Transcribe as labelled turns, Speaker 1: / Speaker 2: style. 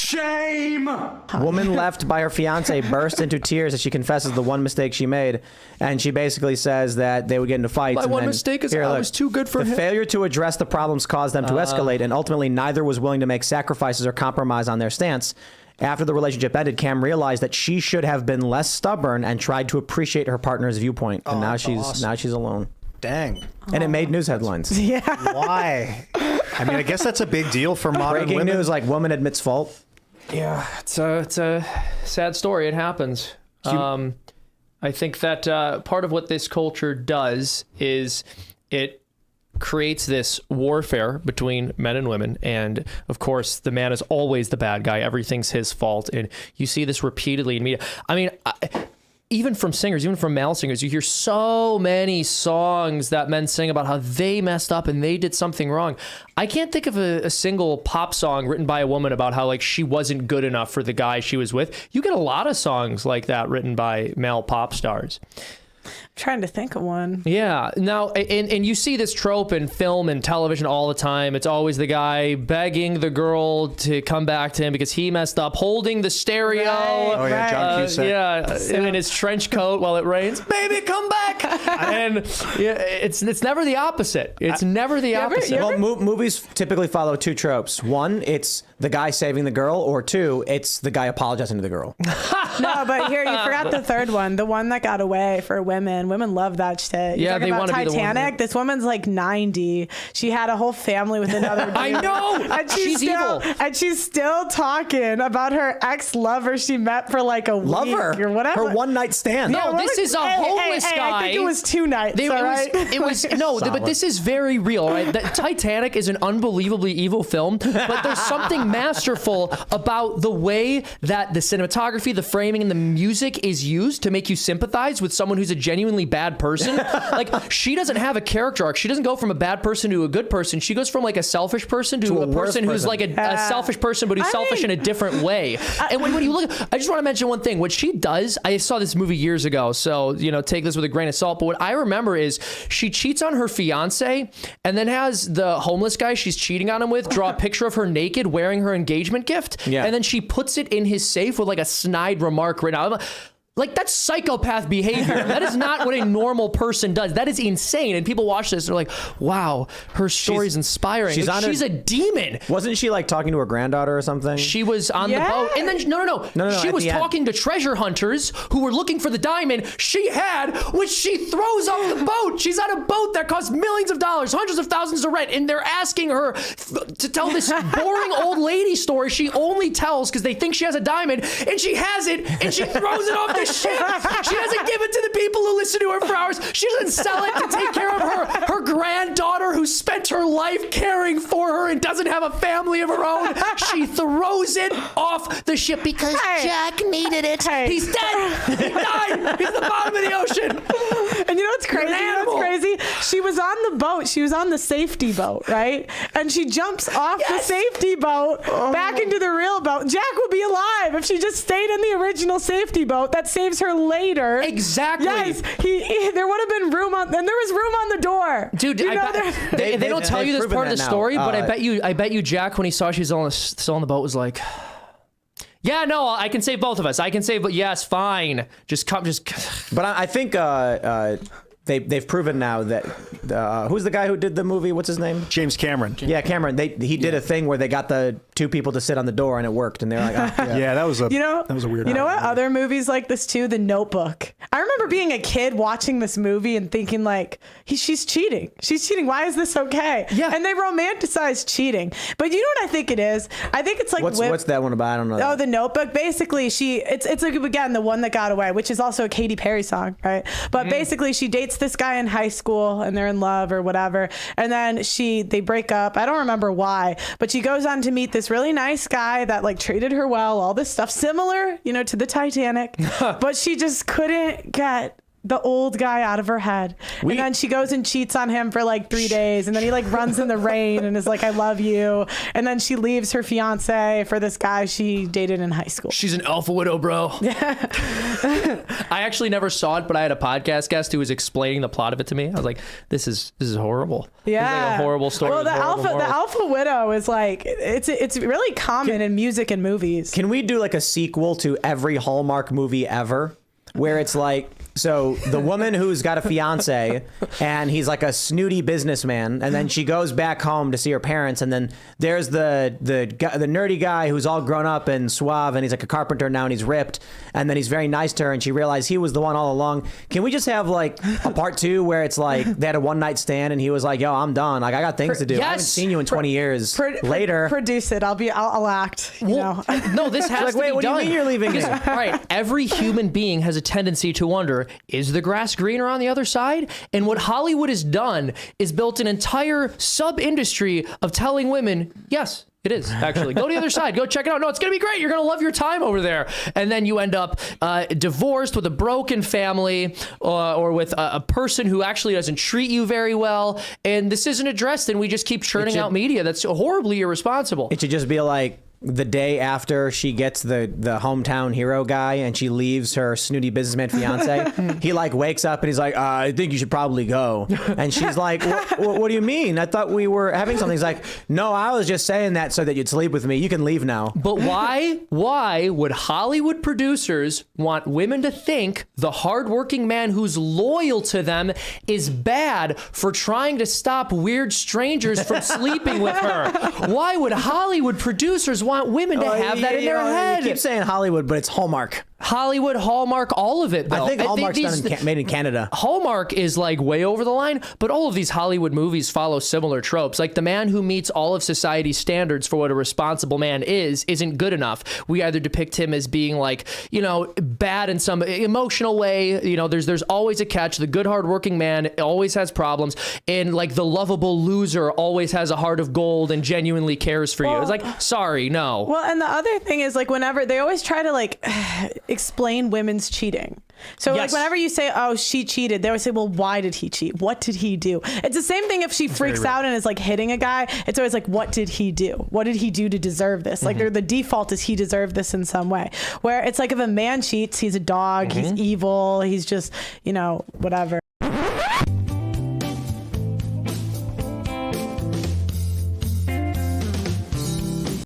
Speaker 1: Shame!
Speaker 2: Woman left by her fiance bursts into tears as she confesses the one mistake she made, and she basically says that they would get into fights.
Speaker 3: My one mistake is I was too good for him.
Speaker 2: The failure to address the problems caused them to escalate, and ultimately neither was willing to make sacrifices or compromise on their stance. After the relationship ended, Cam realized that she should have been less stubborn and tried to appreciate her partner's viewpoint, and now she's alone.
Speaker 1: Dang.
Speaker 2: And it made news headlines.
Speaker 4: Yeah.
Speaker 1: Why? I mean, I guess that's a big deal for modern
Speaker 2: Breaking
Speaker 1: women.
Speaker 2: news, like woman admits fault.
Speaker 3: Yeah, it's a sad story. It happens. I think that part of what this culture does is it creates this warfare between men and women, and of course the man is always the bad guy. Everything's his fault, and you see this repeatedly in media. I mean, even from singers, even from male singers, you hear so many songs that men sing about how they messed up and they did something wrong. I can't think of a single pop song written by a woman about how like she wasn't good enough for the guy she was with. You get a lot of songs like that written by male pop stars.
Speaker 4: I'm trying to think of one.
Speaker 3: Yeah. Now, and you see this trope in film and television all the time. It's always the guy begging the girl to come back to him because he messed up, holding the stereo.
Speaker 4: Right,
Speaker 1: Oh, yeah, John Cusack.
Speaker 3: In his trench coat while it rains. Baby, come back. And yeah, it's never the opposite. It's never the opposite.
Speaker 2: Well, movies typically follow two tropes. One, it's the guy saving the girl, or two, it's the guy apologizing to the girl.
Speaker 4: No, but here, you forgot the third one. The one that got away for women. Women love that shit.
Speaker 3: Yeah, they want to be the one.
Speaker 4: Titanic. This woman's like 90. She had a whole family with another dude.
Speaker 3: I know.
Speaker 4: And
Speaker 3: She's evil.
Speaker 4: And she's still talking about her ex-lover she met for like a week or whatever.
Speaker 2: Her one night stand.
Speaker 3: No, this is a homeless guy.
Speaker 4: I think it was 2 nights.
Speaker 3: It was no, but this is very real, right? Titanic is an unbelievably evil film, but there's something masterful about the way that the cinematography, the framing, and the music is used to make you sympathize with someone who's a genuinely bad person. Like, she doesn't have a character arc. She doesn't go from a bad person to a good person. She goes from like a selfish person to a person who's like a selfish person, but who's selfish in a different way. And when you look, I just want to mention one thing. What she does, I saw this movie years ago, so take this with a grain of salt. But what I remember is she cheats on her fiance, and then has the homeless guy she's cheating on him with draw a picture of her naked wearing her engagement gift, and then she puts it in his safe with like a snide remark written out. Like, that's psychopath behavior. That is not what a normal person does. That is insane. And people watch this and they're like, wow, her story's inspiring. She's a demon.
Speaker 2: Wasn't she like talking to her granddaughter or something?
Speaker 3: She was on the boat. And then, no. She was talking to treasure hunters who were looking for the diamond she had, which she throws off the boat. She's on a boat that costs millions of dollars, hundreds of thousands to rent. And they're asking her to tell this boring old lady story she only tells because they think she has a diamond. And she has it, and she throws it off the ship. She doesn't give it to the people who listen to her for hours. She doesn't sell it to take care of her granddaughter who spent her life caring for her and doesn't have a family of her own. She throws it off the ship because Jack needed it. He's dead. He died. He's at the bottom of the ocean.
Speaker 4: And you know what's crazy? She was on the boat. She was on the safety boat, right? And she jumps off the safety boat back into the real boat. Jack would be alive if she just stayed in the original safety boat. That saves her later.
Speaker 3: Exactly.
Speaker 4: Yes, there would have been room and there was room on the door.
Speaker 3: Dude, they don't tell you this part of the story, but I bet you Jack, when he saw she was still on the boat, was like, yeah, no, I can save both of us. I can save, but yes, fine.
Speaker 2: But I think they've proven now that who's the guy who did the movie? What's his name?
Speaker 1: James Cameron.
Speaker 2: Yeah, Cameron. He did a thing where they got the two people to sit on the door and it worked, and they're like,
Speaker 1: yeah, that was a weird.
Speaker 4: You know what? Other movies like this too. The Notebook. I remember being a kid watching this movie and thinking like, she's cheating. She's cheating. Why is this okay? Yeah. And they romanticize cheating. But you know what I think it is? I think it's like
Speaker 2: what's that one about? I don't know.
Speaker 4: Oh, The Notebook. Basically, it's like, again, the one that got away, which is also a Katy Perry song, right? But basically, she dates this guy in high school and they're in love or whatever, and then they break up. I don't remember why, but she goes on to meet this really nice guy that like treated her well, all this stuff similar to the Titanic, but she just couldn't get the old guy out of her head. And then she goes and cheats on him for like 3 days. And then he like runs in the rain and is like, I love you. And then she leaves her fiance for this guy she dated in high school.
Speaker 3: She's an alpha widow, bro. I actually never saw it, but I had a podcast guest who was explaining the plot of it to me. I was like, this is horrible.
Speaker 4: Yeah.
Speaker 3: This is like a horrible story.
Speaker 4: Well, the alpha widow is like, it's really common in music and movies.
Speaker 2: Can we do like a sequel to every Hallmark movie ever, where it's like, so the woman who's got a fiance and he's like a snooty businessman, and then she goes back home to see her parents, and then there's the nerdy guy who's all grown up and suave, and he's like a carpenter now and he's ripped, and then he's very nice to her and she realized he was the one all along. Can we just have like a part 2 where it's like they had a one night stand and he was like, yo, I'm done, like I got things to do.
Speaker 3: Yes.
Speaker 2: I haven't seen you in 20 years. Later.
Speaker 4: Produce it. I'll act.
Speaker 3: Well, no, this has
Speaker 2: like,
Speaker 3: to
Speaker 2: wait,
Speaker 3: be
Speaker 2: what
Speaker 3: done.
Speaker 2: do you mean you're leaving me?
Speaker 3: All right, every human being has a tendency to wonder, is the grass greener on the other side? And what Hollywood has done is built an entire sub-industry of telling women, yes, it is, actually. Go to the other side. Go check it out. No, it's going to be great. You're going to love your time over there. And then you end up divorced with a broken family or with a person who actually doesn't treat you very well. And this isn't addressed, and we just keep churning out media that's horribly irresponsible.
Speaker 2: It should just be like, the day after she gets the hometown hero guy and she leaves her snooty businessman fiance, he like wakes up and he's like, I think you should probably go. And she's like, what do you mean? I thought we were having something. He's like, no, I was just saying that so that you'd sleep with me. You can leave now.
Speaker 3: But why would Hollywood producers want women to think the hardworking man who's loyal to them is bad for trying to stop weird strangers from sleeping with her? Why would Hollywood producers want women to have that in their head?
Speaker 2: You keep saying Hollywood, but it's Hallmark.
Speaker 3: Hollywood, Hallmark, all of it, though.
Speaker 2: I think Hallmark's made in Canada.
Speaker 3: Hallmark is like way over the line, but all of these Hollywood movies follow similar tropes. Like the man who meets all of society's standards for what a responsible man isn't good enough. We either depict him as being like, bad in some emotional way. There's always a catch. The good, hardworking man always has problems. And like the lovable loser always has a heart of gold and genuinely cares for you. It's like, sorry, no.
Speaker 4: Well, and the other thing is like whenever they always try to like explain women's cheating. So
Speaker 3: Yes.
Speaker 4: like whenever you say, oh, she cheated, they always say, well, why did he cheat? What did he do? It's the same thing if she freaks out and is like hitting a guy. It's always like, what did he do? What did he do to deserve this? Like the default is he deserved this in some way. Where it's like if a man cheats, he's a dog, he's evil, he's just, whatever.